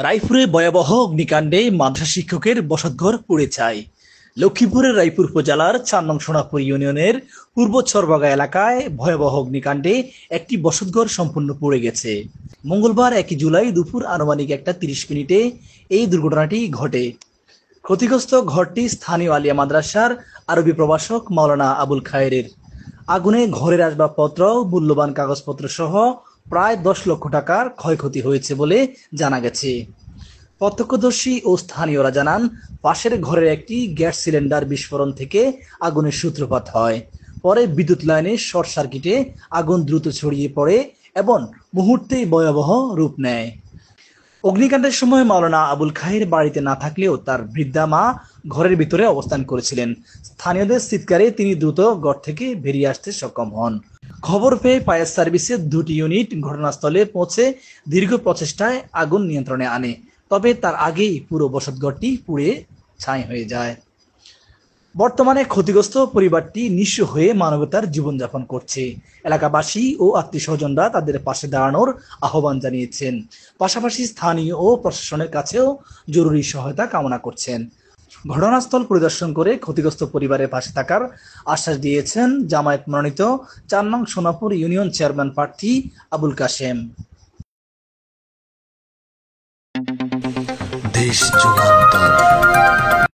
রায়পুরে ভয়াবহ অগ্নিকাণ্ডে মাদ্রাসা শিক্ষকের বসতঘর পুড়ে ছাই। লক্ষ্মীপুরের রায়পুর উপজেলার ৪ নং সোনাপুর ইউনিয়নের পূর্ব চরবাগা এলাকায় ভয়াবহ অগ্নিকাণ্ডে একটি বসতঘর সম্পূর্ণ পুড়ে গেছে। মঙ্গলবার ১ জুলাই দুপুর আনুমানিক ১টা ৩০ মিনিটে এই দুর্ঘটনাটি ঘটে। ক্ষতিগ্রস্ত ঘরটি স্থানীয় আলিয়া মাদ্রাসার আরবি প্রভাষক মাওলানা আবুল খায়েরের। আগুনে ঘরের আসবাবপত্র, মূল্যবান কাগজপত্র সহ প্রায় ১০ লক্ষ টাকার ক্ষয়ক্ষতি হয়েছে বলে জানা গেছে। প্রত্যক্ষদর্শী ও স্থানীয়রা জানান, পাশের ঘরের একটি গ্যাস সিলিন্ডার বিস্ফোরণ থেকে আগুনের সূত্রপাত হয়। পরে বিদ্যুৎ লাইনে শর্ট সার্কিটে আগুন দ্রুত ছড়িয়ে পড়ে এবং মুহূর্তেই ভয়াবহ রূপ নেয়। অগ্নিকাণ্ডের সময় মাওলানা আবুল খায়ের বাড়িতে না থাকলেও তার বৃদ্ধা মা ঘরের ভিতরে অবস্থান করেছিলেন। স্থানীয়দের চিৎকারে তিনি দ্রুত ঘর থেকে বেরিয়ে আসতে সক্ষম হন। খবর পেয়ে ফায়ার সার্ভিসের ২টি ইউনিট ঘটনাস্থলে পৌঁছে দীর্ঘ প্রচেষ্টায় আগুন নিয়ন্ত্রণে আনে। তবে তার আগেই পুরো বসতঘরটি পুড়ে ছাই হয়ে যায়। বর্তমানে ক্ষতিগ্রস্ত পরিবারটি নিঃস্ব হয়ে মানবতার জীবনযাপন করছে। এলাকাবাসী ও আত্মীয়স্বজনরা তাদের পাশে দাঁড়ানোর আহ্বান জানিয়েছেন। পাশাপাশি স্থানীয় ও প্রশাসনের কাছেও জরুরি সহায়তা কামনা করছেন। ঘটনাস্থল পরিদর্শন করে ক্ষতিগ্রস্ত পরিবারের পাশে থাকার আশ্বাস দিয়েছেন জামায়াত মনোনীত ৪ নং সোনাপুর ইউনিয়ন চেয়ারম্যান প্রার্থী আবুল কাশেম। দেশ যুগান্তর।